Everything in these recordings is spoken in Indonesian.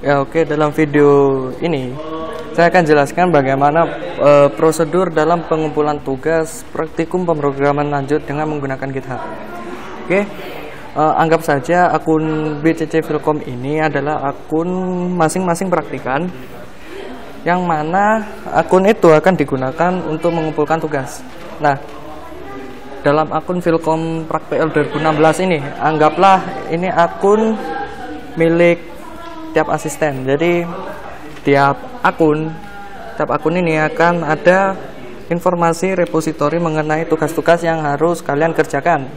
Ya oke, dalam video ini saya akan jelaskan bagaimana prosedur dalam pengumpulan tugas praktikum pemrograman lanjut dengan menggunakan GitHub. Oke, anggap saja akun BCC Filkom ini adalah akun masing-masing praktikan, yang mana akun itu akan digunakan untuk mengumpulkan tugas. Nah, dalam akun Filkom PrakPL 2016 ini, anggaplah ini akun milik tiap asisten. Jadi tiap akun ini akan ada informasi repositori mengenai tugas-tugas yang harus kalian kerjakan.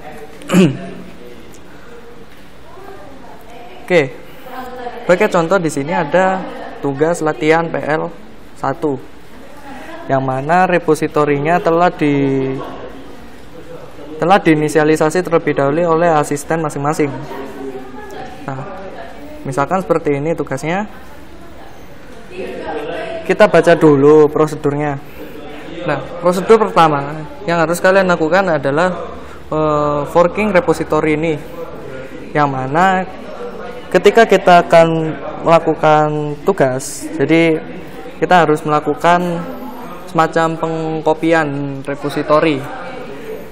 Oke, sebagai contoh di sini ada tugas latihan PL 1, yang mana repositorinya telah diinisialisasi terlebih dahulu oleh asisten masing-masing. Nah, misalkan seperti ini tugasnya. Kita baca dulu prosedurnya. Nah, prosedur pertama yang harus kalian lakukan adalah forking repository ini, yang mana ketika kita akan melakukan tugas, jadi kita harus melakukan semacam pengkopian repository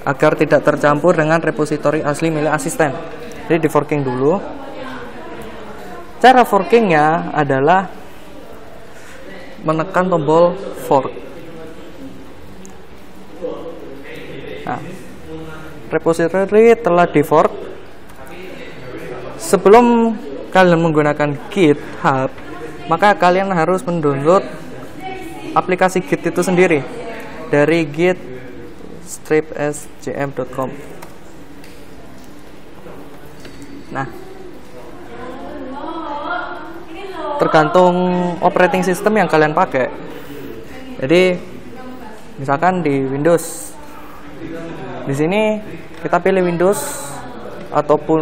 agar tidak tercampur dengan repository asli milik asisten. Jadi di forking dulu. Cara forkingnya adalah menekan tombol fork. Nah, repository telah di fork. Sebelum kalian menggunakan GitHub, maka kalian harus mendownload aplikasi Git itu sendiri dari git-sgm.com. Nah, tergantung operating system yang kalian pakai. Jadi misalkan di Windows, di sini kita pilih Windows, ataupun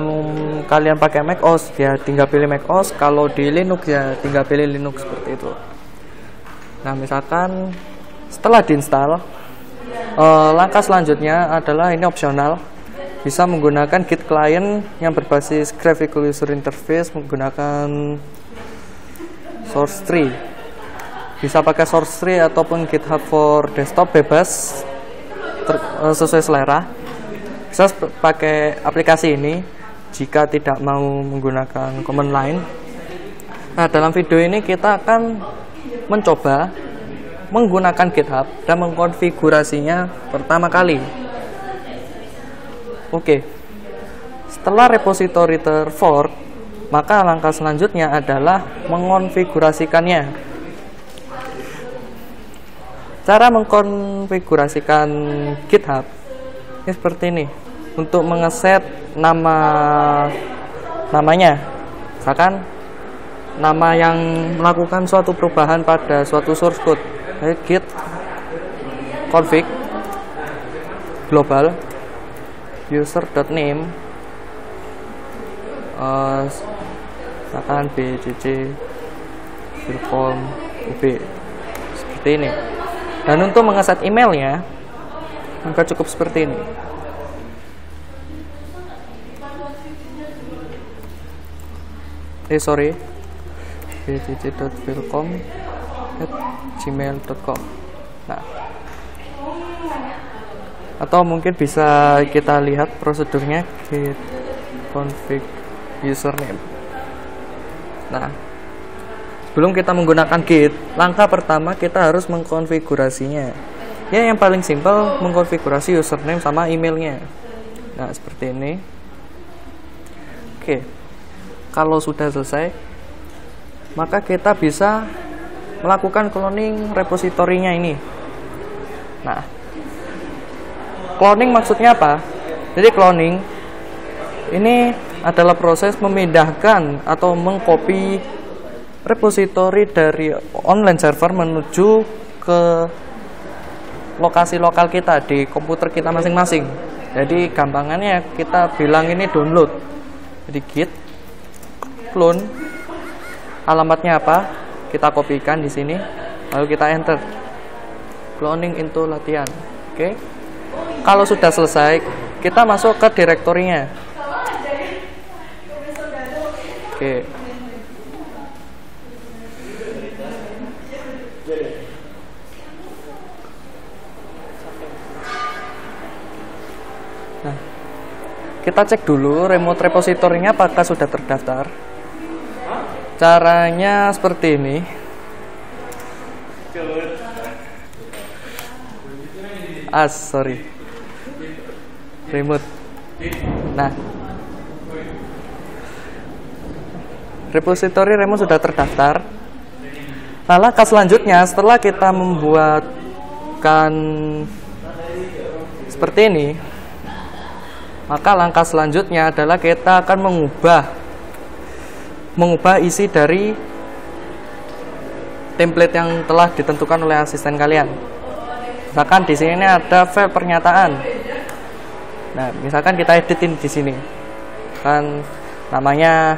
kalian pakai Mac OS ya tinggal pilih Mac OS. Kalau di Linux ya tinggal pilih Linux, seperti itu. Nah, misalkan setelah diinstal, langkah selanjutnya adalah ini opsional, bisa menggunakan Git client yang berbasis graphical user interface menggunakan source tree. Bisa pakai source tree ataupun GitHub for desktop, bebas sesuai selera. Bisa pakai aplikasi ini jika tidak mau menggunakan command line. Nah, dalam video ini kita akan mencoba menggunakan GitHub dan mengkonfigurasinya pertama kali. Oke, setelah repository terfork, maka langkah selanjutnya adalah mengonfigurasikannya. Cara mengkonfigurasikan GitHub ini seperti ini. Untuk mengeset namanya, misalkan nama yang melakukan suatu perubahan pada suatu source code, git config global user.name misalkan BCC Filkom UB, seperti ini. Dan untuk mengeset emailnya, maka cukup seperti ini. bcc.filkom@gmail.com. Nah, atau mungkin bisa kita lihat prosedurnya, git config username. Nah, sebelum kita menggunakan Git, langkah pertama kita harus mengkonfigurasinya. Ya, yang paling simpel mengkonfigurasi username sama emailnya. Nah, seperti ini. Oke, kalau sudah selesai, maka kita bisa melakukan cloning repositorinya ini. Nah, cloning maksudnya apa? Jadi cloning ini adalah proses memindahkan atau mengcopy repositori dari online server menuju ke lokasi lokal kita di komputer kita masing-masing. Jadi gampangannya kita bilang ini download. Jadi git clone, alamatnya apa? Kita kopikan di sini, lalu kita enter. Cloning into latihan. Oke. Kalau sudah selesai, kita masuk ke direktorinya. Oke. kita cek dulu remote repositorinya apakah sudah terdaftar. Caranya seperti ini. Sorry. Remote. Nah, repositori remote sudah terdaftar. Nah, langkah selanjutnya setelah kita membuatkan seperti ini, maka langkah selanjutnya adalah kita akan mengubah isi dari template yang telah ditentukan oleh asisten kalian. Misalkan di sini ada file pernyataan. Nah, misalkan kita editin di sini. Kan namanya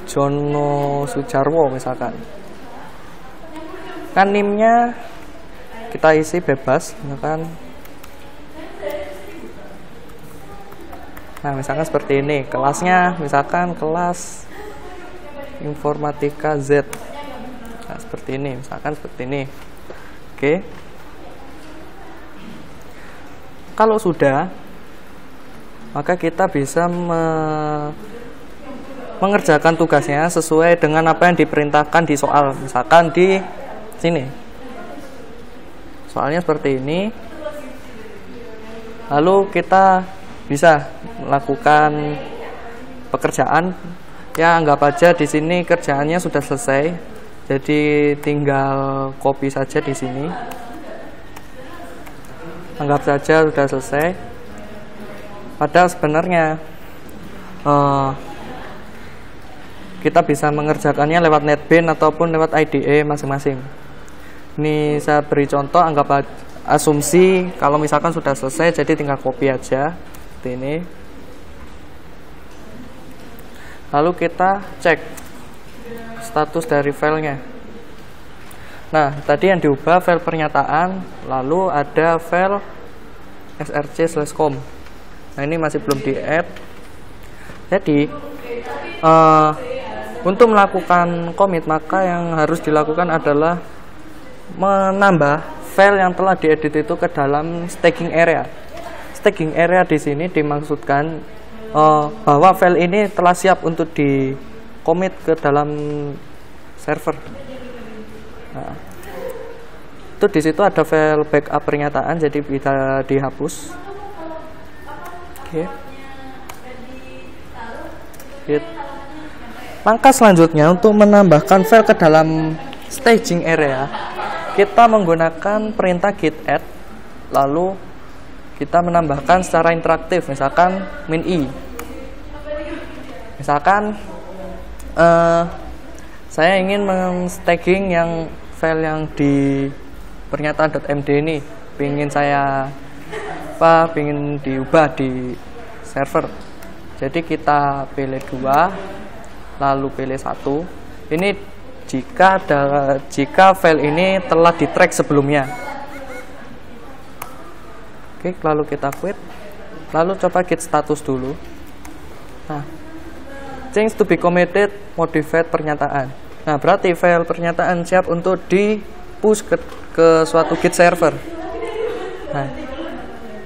Jono Sujarwo misalkan. Kan NIM-nya kita isi bebas, misalkan. Nah, misalkan seperti ini. Kelasnya misalkan kelas Informatika Z. Nah, seperti ini, misalkan seperti ini. Oke. Kalau sudah, maka kita bisa mengerjakan tugasnya sesuai dengan apa yang diperintahkan di soal. Misalkan di sini. Soalnya seperti ini. Lalu kita bisa melakukan pekerjaan. Ya, anggap aja di sini kerjaannya sudah selesai. Jadi tinggal copy saja di sini. Anggap saja sudah selesai. Padahal sebenarnya kita bisa mengerjakannya lewat NetBeans ataupun lewat IDE masing-masing. Ini saya beri contoh, anggap asumsi kalau misalkan sudah selesai, jadi tinggal copy aja seperti ini. Lalu kita cek status dari filenya. Nah, tadi yang diubah file pernyataan, lalu ada file src/com. Nah, ini masih belum di-add. Jadi, untuk melakukan commit, maka yang harus dilakukan adalah menambah file yang telah diedit itu ke dalam staging area. Staging area di sini dimaksudkan bahwa file ini telah siap untuk di-commit ke dalam server. Nah, itu di situ ada file backup pernyataan, jadi bisa dihapus. Oke. Langkah selanjutnya untuk menambahkan file ke dalam staging area, kita menggunakan perintah git add, lalu kita menambahkan secara interaktif, misalkan min-i. Misalkan saya ingin men-staging yang file yang di pernyataan.md ini, ingin diubah di server. Jadi kita pilih 2, lalu pilih 1. Ini jika file ini telah di track sebelumnya. Oke, lalu kita quit. Lalu coba git status dulu. Nah, change to be committed, modified pernyataan. Nah, berarti file pernyataan siap untuk di push ke suatu git server. Nah,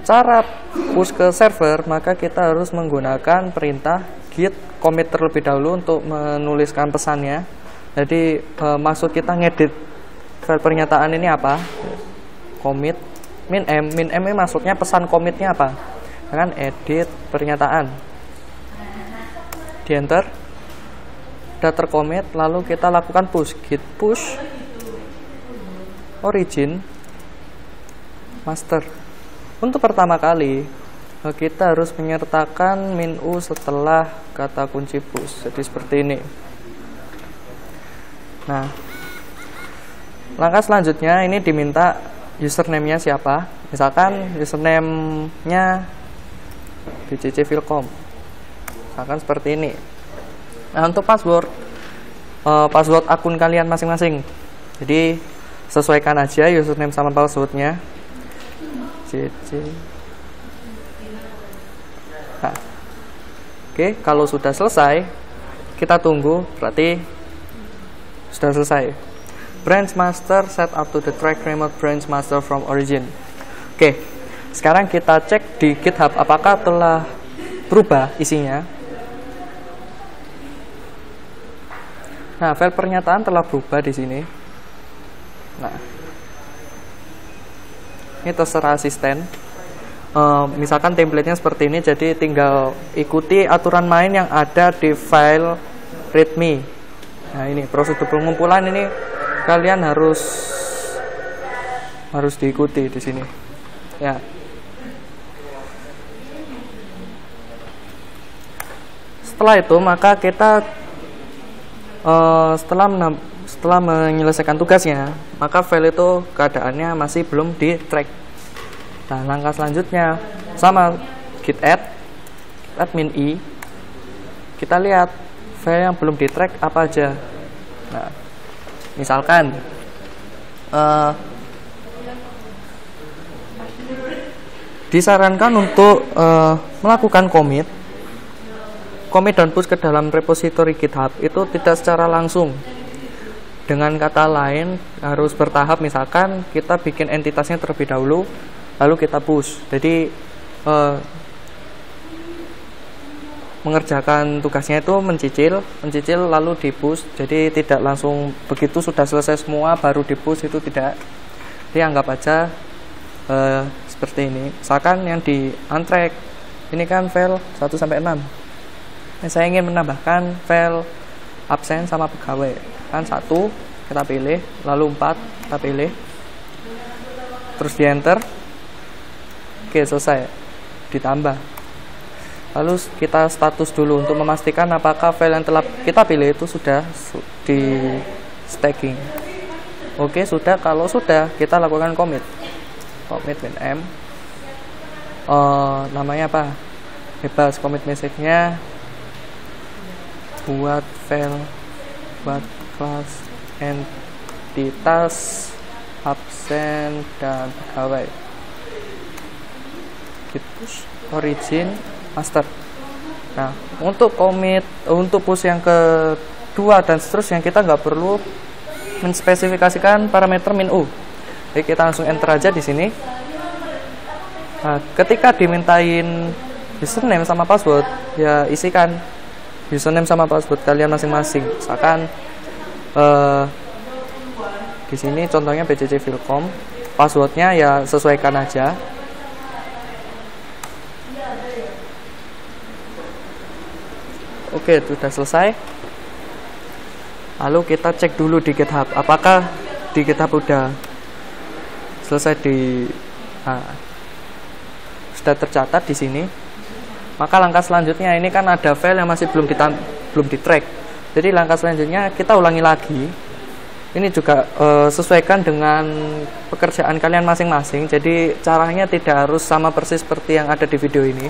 cara push ke server, maka kita harus menggunakan perintah git commit terlebih dahulu untuk menuliskan pesannya. Jadi maksud kita ngedit file pernyataan ini apa? Commit min-m ini maksudnya pesan commitnya apa? Kan edit pernyataan. Di enter. Sudah tercommit, lalu kita lakukan push, git push origin master. Untuk pertama kali kita harus menyertakan min-u setelah kata kunci push. Jadi seperti ini. Nah, langkah selanjutnya ini diminta username-nya siapa. Misalkan username-nya bcc Vilkom. Misalkan seperti ini. Nah, untuk password akun kalian masing-masing. Jadi sesuaikan aja username sama passwordnya. Nah, oke, kalau sudah selesai, kita tunggu, berarti sudah selesai. Branch master set up to the track remote branch master from origin. Oke, Sekarang kita cek di GitHub apakah telah berubah isinya. Nah, file pernyataan telah berubah di sini. Nah, ini terserah asisten. Misalkan template-nya seperti ini, jadi tinggal ikuti aturan main yang ada di file readme. Nah, ini prosedur pengumpulan ini kalian harus diikuti di sini. Ya. Setelah itu maka kita setelah menyelesaikan tugasnya, maka file itu keadaannya masih belum di track. Nah, langkah selanjutnya sama git admin i, kita lihat file yang belum di track apa aja. Nah, misalkan disarankan untuk melakukan commit dan push ke dalam repository GitHub itu tidak secara langsung. Dengan kata lain harus bertahap. Misalkan kita bikin entitasnya terlebih dahulu, lalu kita push. Jadi mengerjakan tugasnya itu mencicil lalu di push. Jadi tidak langsung begitu sudah selesai semua baru di push, itu tidak. Jadi anggap aja seperti ini. Misalkan yang di untrack ini kan file 1 sampai 6. Saya ingin menambahkan file absen sama pegawai. Kan 1 kita pilih, lalu 4 kita pilih, terus di enter. Oke, selesai, ditambah. Lalu kita status dulu untuk memastikan apakah file yang telah kita pilih itu sudah di stacking. Oke, sudah. Kalau sudah, kita lakukan commit min m. Namanya apa? Bebas. Commit message-nya buat file, buat kelas entitas absen dan pegawai. Git push origin master. Nah, untuk commit, untuk push yang kedua dan seterusnya kita nggak perlu menspesifikasikan parameter min u. Jadi kita langsung enter aja di sini. Nah, ketika dimintain username sama password, ya isikan username sama password kalian masing-masing. Misalkan di sini contohnya bcc.filcom, passwordnya ya sesuaikan aja. Oke, sudah selesai. Lalu kita cek dulu di GitHub, apakah di GitHub udah selesai sudah tercatat di sini. Maka langkah selanjutnya ini kan ada file yang masih belum di track. Jadi langkah selanjutnya kita ulangi lagi. Ini juga sesuaikan dengan pekerjaan kalian masing-masing. Jadi caranya tidak harus sama persis seperti yang ada di video ini.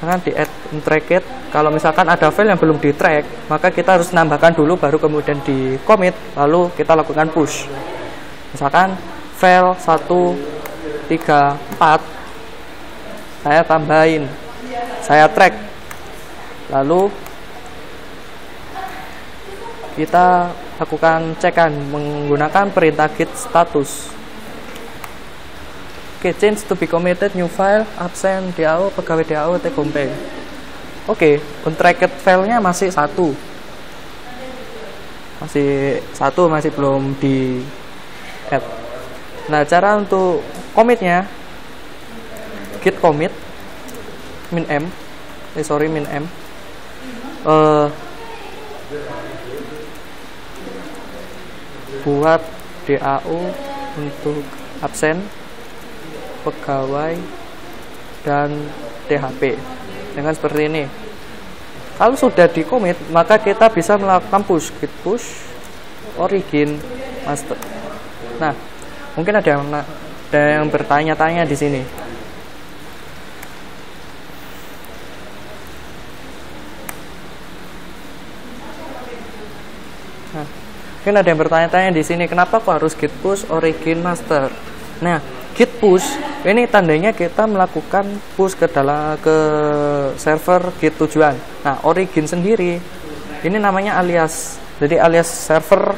Karena di add track it, kalau misalkan ada file yang belum di track, maka kita harus nambahkan dulu baru kemudian di commit, lalu kita lakukan push. Misalkan file 1, 3, 4 saya tambahin, saya track, lalu kita lakukan cekan menggunakan perintah git status. Oke, change to be committed new file absen DAO pegawai DAO tgompe. Oke, untracked filenya masih 1, masih belum di add. Nah, cara untuk commitnya git commit min m buat DAO untuk absen, pegawai, dan THP dengan seperti ini. Kalau sudah di commit, maka kita bisa melakukan push, git push origin master. Nah, mungkin ada yang bertanya-tanya di sini. Nah, mungkin ada yang bertanya-tanya di sini, kenapa kok harus git push origin master? Nah, git push ini tandanya kita melakukan push ke server git tujuan. Nah, origin sendiri ini namanya alias. Jadi alias server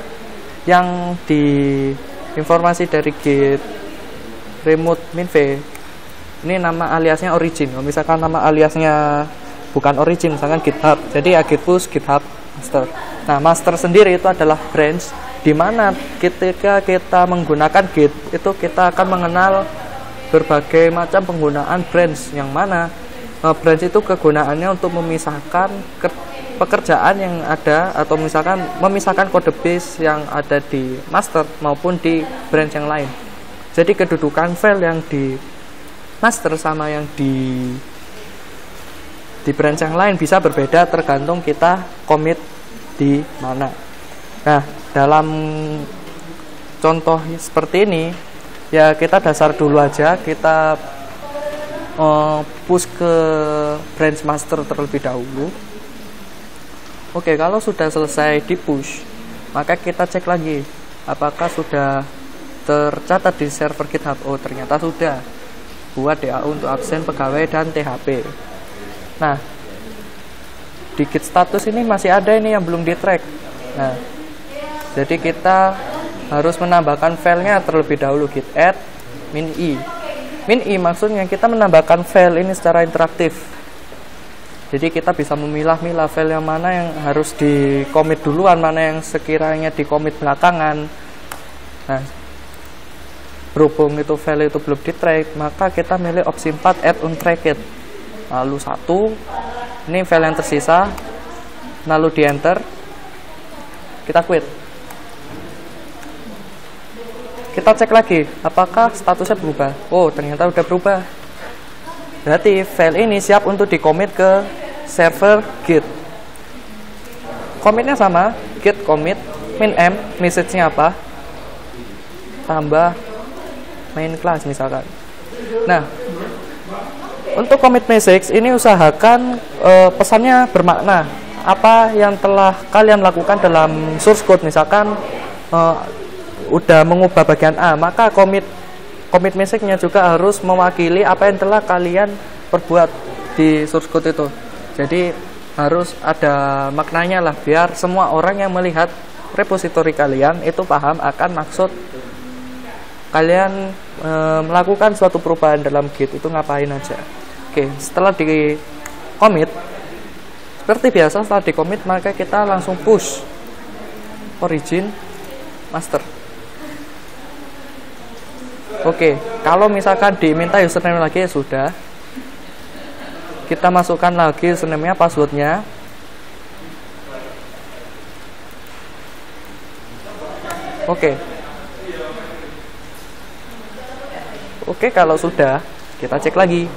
yang di informasi dari git remote minv Ini nama aliasnya origin. Kalau misalkan nama aliasnya bukan origin, misalkan GitHub, jadi ya git push GitHub master. Nah, master sendiri itu adalah branch, di mana ketika kita menggunakan Git itu kita akan mengenal berbagai macam penggunaan branch, yang mana branch itu kegunaannya untuk memisahkan pekerjaan yang ada, atau misalkan memisahkan kode base yang ada di master maupun di branch yang lain. Jadi kedudukan file yang di master sama yang di branch yang lain bisa berbeda tergantung kita commit di mana. Nah, dalam contoh seperti ini ya kita dasar dulu aja, kita push ke branch master terlebih dahulu. Oke, kalau sudah selesai di push, maka kita cek lagi apakah sudah tercatat di server GitHub. Oh, ternyata sudah. Buat DAU untuk absen pegawai dan THP. Nah, di Git status ini masih ada ini yang belum di track. Nah, jadi kita harus menambahkan filenya terlebih dahulu, git add min i. Min i maksudnya kita menambahkan file ini secara interaktif. Jadi kita bisa memilah-milah file yang mana yang harus di commit duluan, mana yang sekiranya di commit belakangan. Nah, berhubung itu file itu belum di track, maka kita milih opsi 4 add untracked. Lalu 1, ini file yang tersisa, lalu di enter, kita quit. Kita cek lagi apakah statusnya berubah. Oh, ternyata udah berubah. Berarti file ini siap untuk di commit ke server Git. Commitnya sama, git commit min m, message-nya apa, tambah main class misalkan. Nah, untuk commit message ini usahakan pesannya bermakna. Apa yang telah kalian lakukan dalam source code, misalkan udah mengubah bagian A, maka commit message-nya juga harus mewakili apa yang telah kalian perbuat di source code itu. Jadi harus ada maknanya lah, biar semua orang yang melihat repository kalian itu paham akan maksud kalian melakukan suatu perubahan dalam Git itu ngapain aja. Oke, setelah di commit, seperti biasa setelah di commit maka kita langsung push origin master. Oke, kalau misalkan diminta username lagi ya sudah, kita masukkan lagi username-nya, passwordnya. Oke, kalau sudah kita cek lagi.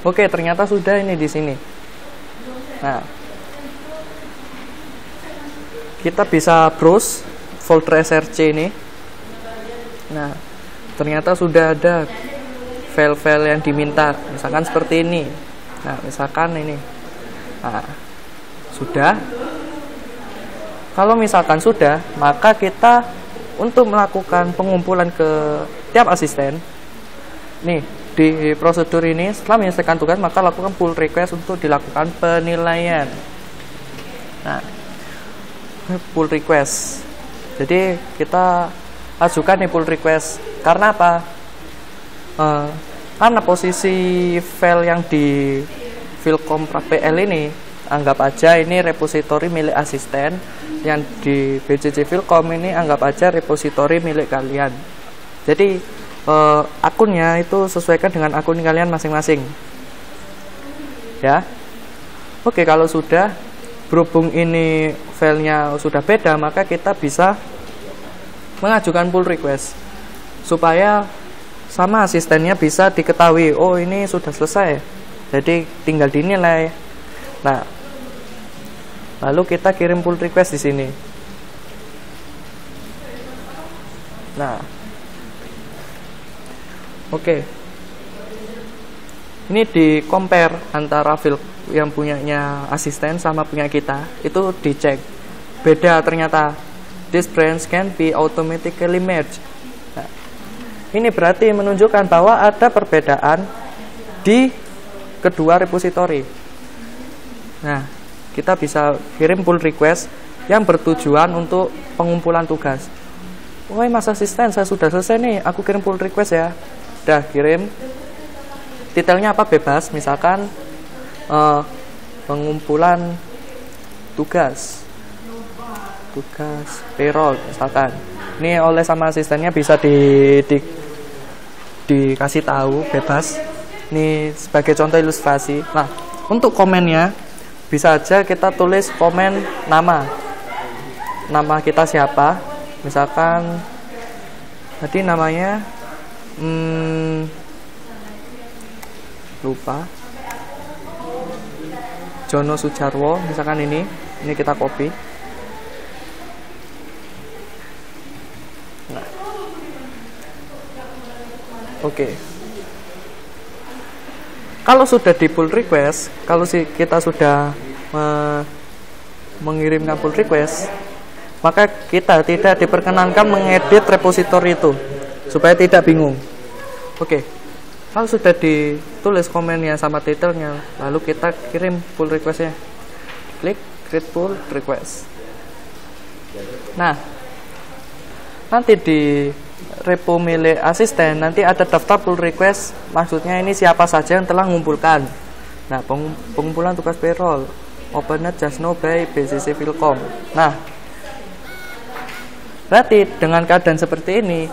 Oke, ternyata sudah ini di sini. Nah, kita bisa browse folder src ini. Nah, ternyata sudah ada file-file yang diminta, misalkan seperti ini. Nah, misalkan ini. Nah, sudah. Kalau misalkan sudah, maka kita untuk melakukan pengumpulan ke tiap asisten, nih di prosedur ini setelah menyelesaikan tugas maka lakukan pull request untuk dilakukan penilaian. Nah, pull request. Jadi kita ajukan nih pull request. Karena apa? Karena posisi file yang di filcom.pl ini, anggap aja ini repository milik asisten, yang di BCC Filcom ini anggap aja repository milik kalian. Jadi akunnya itu sesuaikan dengan akun kalian masing-masing. Ya. Oke, kalau sudah berhubung ini filenya sudah beda, maka kita bisa mengajukan pull request supaya sama asistennya bisa diketahui, oh ini sudah selesai, jadi tinggal dinilai. Nah, lalu kita kirim pull request di sini. Nah, oke, ini di compare antara file yang punyanya asisten sama punya kita, itu dicek beda ternyata. This branch can be automatically merged. Nah, ini berarti menunjukkan bahwa ada perbedaan di kedua repository. Nah, kita bisa kirim pull request yang bertujuan untuk pengumpulan tugas. woi Mas Asisten, saya sudah selesai nih, aku kirim pull request ya. Udah kirim. Detailnya apa bebas, misalkan pengumpulan tugas payroll misalkan. Ini oleh sama asistennya bisa dikasih tahu bebas. Ini sebagai contoh ilustrasi. Nah, untuk komennya bisa aja kita tulis komen nama kita siapa. Misalkan tadi namanya lupa, Jono Sujarwo misalkan. Ini kita copy. Nah, oke. Kalau sudah di pull request, kalau kita sudah mengirimkan pull request, maka kita tidak diperkenankan mengedit repositori itu supaya tidak bingung. Oke. Kalau sudah ditulis komennya sama detailnya, lalu kita kirim pull requestnya. Klik create pull request. Nah, nanti di repo milik asisten nanti ada daftar pull request. Maksudnya ini siapa saja yang telah mengumpulkan. Nah, pengumpulan tugas payroll opened just now by BCC Philcom. Nah, berarti dengan keadaan seperti ini,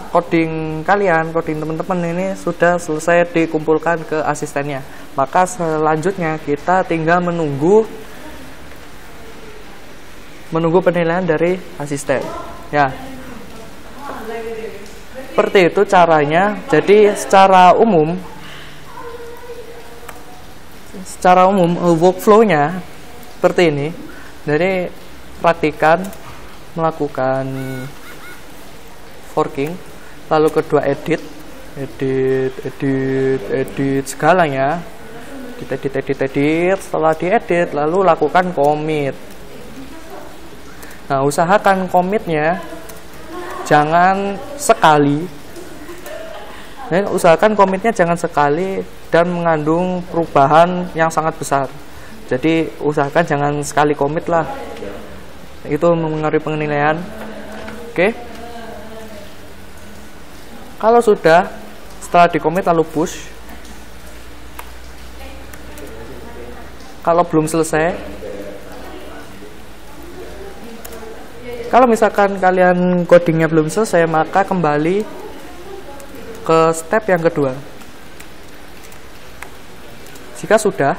coding teman-teman ini sudah selesai dikumpulkan ke asistennya. Maka selanjutnya kita tinggal menunggu penilaian dari asisten. Ya, seperti itu caranya. Jadi secara umum workflow-nya seperti ini. Jadi praktikan melakukan forking, lalu kedua edit segalanya. Kita edit, setelah diedit lalu lakukan commit. Nah, usahakan commitnya jangan sekali. Jangan sekali dan mengandung perubahan yang sangat besar. Jadi usahakan jangan sekali commit lah. Itu mengaruhi penilaian. Oke. Kalau sudah, setelah di-commit lalu push. Kalau belum selesai, kalau misalkan kalian codingnya belum selesai, maka kembali ke step yang kedua. Jika sudah,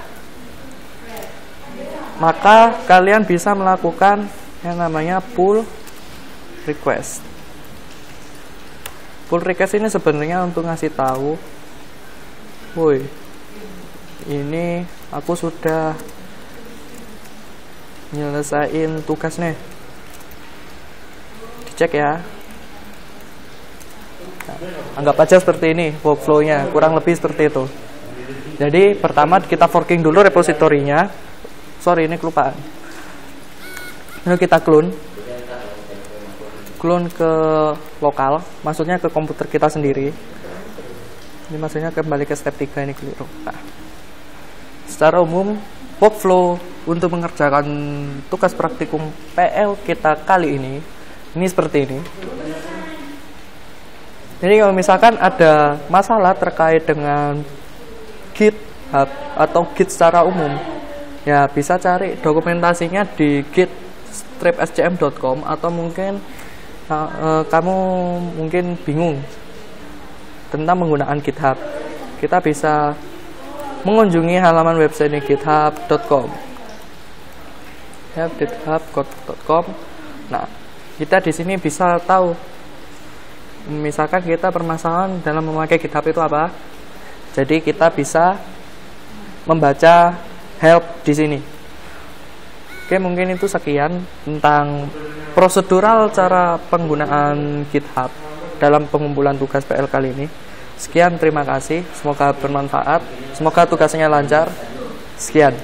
maka kalian bisa melakukan yang namanya pull request. Pull request ini sebenarnya untuk ngasih tahu, woi, ini aku sudah nyelesain tugas nih, dicek ya. Nah, anggap aja seperti ini workflow-nya, kurang lebih seperti itu. Jadi pertama kita forking dulu repositorinya. Sorry, ini kelupaan. Lalu kita clone ke lokal, maksudnya ke komputer kita sendiri. Ini maksudnya kembali ke step 3 ini keliru. Nah, secara umum workflow untuk mengerjakan tugas praktikum PL kita kali ini seperti ini. Jadi kalau misalkan ada masalah terkait dengan GitHub atau Git secara umum, ya bisa cari dokumentasinya di git-scm.com, atau mungkin kamu mungkin bingung tentang penggunaan GitHub. Kita bisa mengunjungi halaman website github.com. Ya, github.com. Nah, kita di sini bisa tahu misalkan kita permasalahan dalam memakai GitHub itu apa. Jadi kita bisa membaca help di sini. Oke, mungkin itu sekian tentang prosedural cara penggunaan GitHub dalam pengumpulan tugas PL kali ini. Sekian, terima kasih. Semoga bermanfaat. Semoga tugasnya lancar. Sekian.